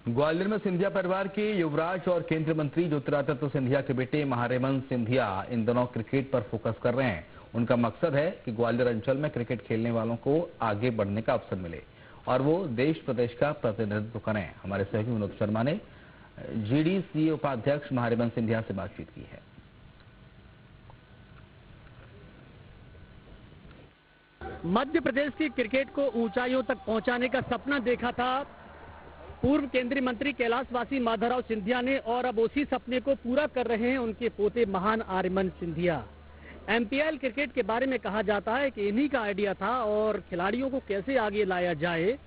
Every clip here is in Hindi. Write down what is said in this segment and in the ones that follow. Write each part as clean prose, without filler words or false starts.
ग्वालियर में सिंधिया परिवार के युवराज और केंद्रीय मंत्री ज्योतिरादित्य सिंधिया के बेटे महारेमन सिंधिया इन दिनों क्रिकेट पर फोकस कर रहे हैं। उनका मकसद है कि ग्वालियर अंचल में क्रिकेट खेलने वालों को आगे बढ़ने का अवसर मिले और वो देश प्रदेश का प्रतिनिधित्व करें। हमारे सहयोगी विनोद शर्मा ने जीडीसी उपाध्यक्ष महारेमन सिंधिया से बातचीत की है। मध्य प्रदेश की क्रिकेट को ऊंचाइयों तक पहुंचाने का सपना देखा था पूर्व केंद्रीय मंत्री कैलाशवासी माधवराव सिंधिया ने, और अब उसी सपने को पूरा कर रहे हैं उनके पोते महान आर्यमन सिंधिया। एमपीएल क्रिकेट के बारे में कहा जाता है कि इन्हीं का आइडिया था और खिलाड़ियों को कैसे आगे लाया जाए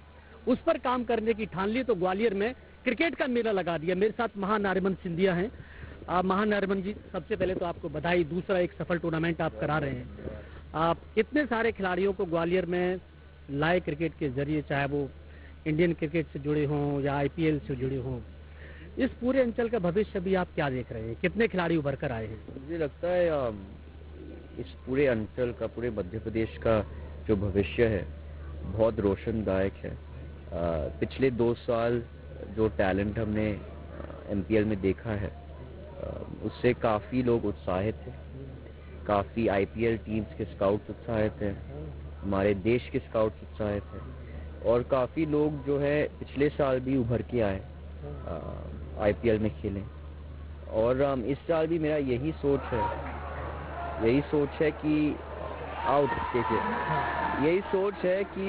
उस पर काम करने की ठान ली, तो ग्वालियर में क्रिकेट का मेला लगा दिया। मेरे साथ महान आर्यमन सिंधिया हैं। महान आर्यमन जी, सबसे पहले तो आपको बधाई, दूसरा एक सफल टूर्नामेंट आप करा रहे हैं। आप इतने सारे खिलाड़ियों को ग्वालियर में लाए क्रिकेट के जरिए, चाहे वो इंडियन क्रिकेट से जुड़े हों या आईपीएल से जुड़े हों, इस पूरे अंचल का भविष्य भी आप क्या देख रहे हैं? कितने खिलाड़ी उभर कर आए हैं? मुझे लगता है इस पूरे अंचल का, पूरे मध्य प्रदेश का जो भविष्य है बहुत रोशनदायक है। पिछले 2 साल जो टैलेंट हमने एमपीएल में देखा है उससे काफ़ी लोग उत्साहित हैं, काफ़ी आईपीएल टीम्स के स्काउट्स उत्साहित हैं, हमारे देश के स्काउट्स उत्साहित हैं और काफ़ी लोग जो है पिछले साल भी उभर के आए आईपीएल में खेलें। और इस साल भी मेरा यही सोच है कि यही सोच है कि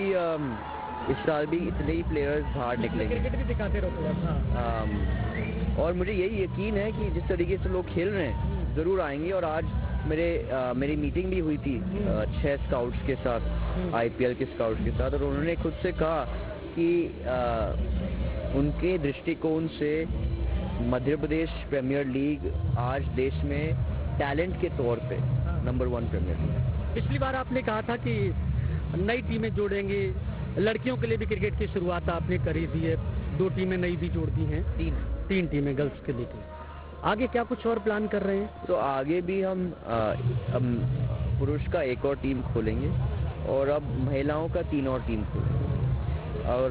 इस साल भी इतने ही प्लेयर्स बाहर निकलेंगे। क्रिकेट भी दिखाते रहो। और मुझे यही यकीन है कि जिस तरीके से लोग खेल रहे हैं ज़रूर आएंगे। और आज मेरी मीटिंग भी हुई थी 6 स्काउट्स के साथ, आईपीएल के स्काउट्स के साथ, और उन्होंने खुद से कहा कि उनके दृष्टिकोण से मध्य प्रदेश प्रीमियर लीग आज देश में टैलेंट के तौर पे नंबर 1 प्रीमियर लीग। पिछली बार आपने कहा था कि नई टीमें जोड़ेंगे, लड़कियों के लिए भी क्रिकेट की शुरुआत आपने करी दी है, 2 टीमें नई भी जोड़ दी हैं, 3 टीमें गर्ल्स के लिए। आगे क्या कुछ और प्लान कर रहे हैं? तो आगे भी हम पुरुष का एक और टीम खोलेंगे और अब महिलाओं का 3 और टीम खोलेंगे और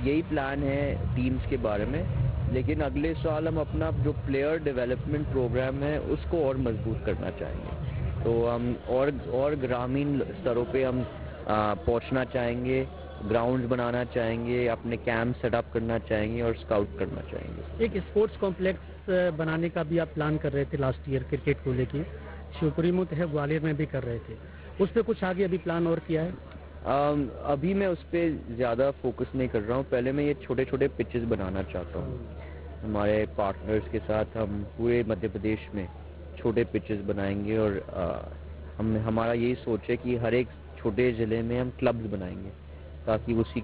यही प्लान है टीम्स के बारे में। लेकिन अगले साल हम अपना जो प्लेयर डेवलपमेंट प्रोग्राम है उसको और मजबूत करना चाहेंगे। तो हम और ग्रामीण स्तरों पे हम पहुंचना चाहेंगे, ग्राउंड्स बनाना चाहेंगे, अपने कैंप सेटअप करना चाहेंगे और स्काउट करना चाहेंगे। एक स्पोर्ट्स कॉम्प्लेक्स बनाने का भी आप प्लान कर रहे थे लास्ट ईयर क्रिकेट को लेके, शिवपुरी में है, ग्वालियर में भी कर रहे थे, उस पर कुछ आगे अभी प्लान और किया है? अभी मैं उस पर ज़्यादा फोकस नहीं कर रहा हूँ। पहले मैं ये छोटे छोटे पिचेस बनाना चाहता हूँ। हमारे पार्टनर्स के साथ हम पूरे मध्य प्रदेश में छोटे पिचेस बनाएंगे और हमारा यही सोच है कि हर एक छोटे ज़िले में हम क्लब्स बनाएंगे ताकि उसी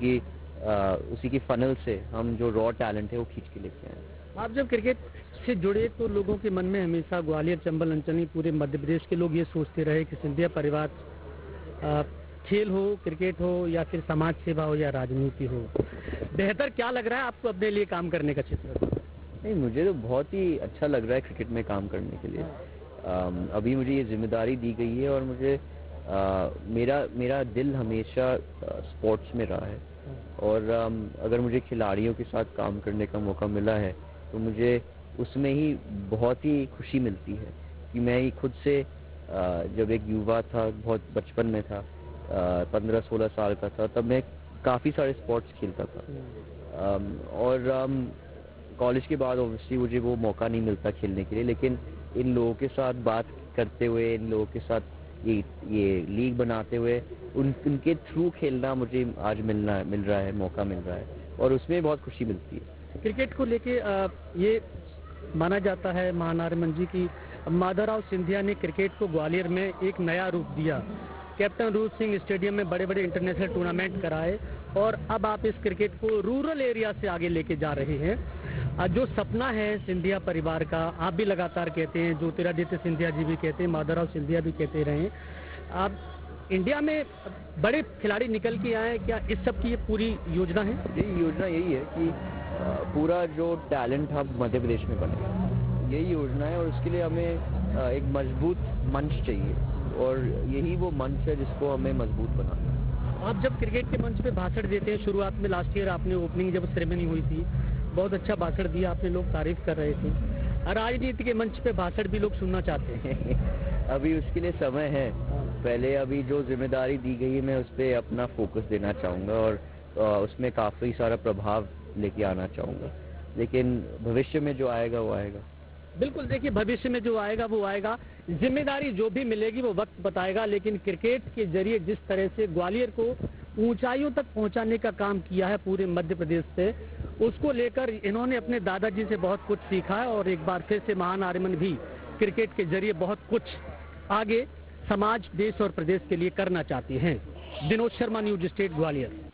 की फनल से हम जो रॉ टैलेंट है वो खींच के लेके आए। आप जब क्रिकेट से जुड़े तो लोगों के मन में हमेशा ग्वालियर, चंबल अंचल, पूरे मध्य प्रदेश के लोग ये सोचते रहे कि सिंधिया परिवार खेल हो, क्रिकेट हो या फिर समाज सेवा हो या राजनीति हो, बेहतर क्या लग रहा है आपको अपने लिए काम करने का क्षेत्र? नहीं, मुझे तो बहुत ही अच्छा लग रहा है क्रिकेट में काम करने के लिए। अभी मुझे ये जिम्मेदारी दी गई है और मुझे मेरा दिल हमेशा स्पोर्ट्स में रहा है और अगर मुझे खिलाड़ियों के साथ काम करने का मौका मिला है तो मुझे उसमें ही बहुत ही खुशी मिलती है कि मैं ही खुद से जब एक युवा था, बहुत बचपन में था, 15-16 साल का था, तब मैं काफ़ी सारे स्पोर्ट्स खेलता था और कॉलेज के बाद ऑब्वियसली मुझे वो मौका नहीं मिलता खेलने के लिए। लेकिन इन लोगों के साथ बात करते हुए, इन लोगों के साथ ये लीग बनाते हुए उनके थ्रू खेलना मुझे आज मिल रहा है, मौका मिल रहा है और उसमें बहुत खुशी मिलती है। क्रिकेट को लेके ये माना जाता है महान आर्यमन जी की माधवराव सिंधिया ने क्रिकेट को ग्वालियर में एक नया रूप दिया। कैप्टन रूप सिंह स्टेडियम में बड़े बड़े इंटरनेशनल टूर्नामेंट कराए और अब आप इस क्रिकेट को रूरल एरिया से आगे लेके जा रहे हैं। जो सपना है सिंधिया परिवार का, आप भी लगातार कहते हैं, ज्योतिरादित्य सिंधिया जी भी कहते हैं, माधवराव सिंधिया भी कहते रहे हैं, आप इंडिया में बड़े खिलाड़ी निकल के आए, क्या इस सब की ये पूरी योजना है? यही योजना यही है कि पूरा जो टैलेंट हब मध्य प्रदेश में बने, यही योजना है और उसके लिए हमें एक मजबूत मंच चाहिए और यही वो मंच है जिसको हमें मजबूत बनाना है। आप जब क्रिकेट के मंच पे भाषण देते हैं, शुरुआत में लास्ट ईयर आपने ओपनिंग जब सेरेमनी हुई थी बहुत अच्छा भाषण दिया आपने, लोग तारीफ कर रहे थे। राजनीति के मंच पे भाषण भी लोग सुनना चाहते हैं। अभी उसके लिए समय है, पहले अभी जो जिम्मेदारी दी गई है मैं उस पर अपना फोकस देना चाहूँगा और उसमें काफ़ी सारा प्रभाव लेके आना चाहूँगा, लेकिन भविष्य में जो आएगा वो आएगा। बिल्कुल, देखिए भविष्य में जो आएगा वो आएगा, जिम्मेदारी जो भी मिलेगी वो वक्त बताएगा, लेकिन क्रिकेट के जरिए जिस तरह से ग्वालियर को ऊंचाइयों तक पहुंचाने का काम किया है पूरे मध्य प्रदेश से, उसको लेकर इन्होंने अपने दादाजी से बहुत कुछ सीखा है और एक बार फिर से महान आर्यमन भी क्रिकेट के जरिए बहुत कुछ आगे समाज, देश और प्रदेश के लिए करना चाहती हैं। Vinod Sharma, news state, Gwalior.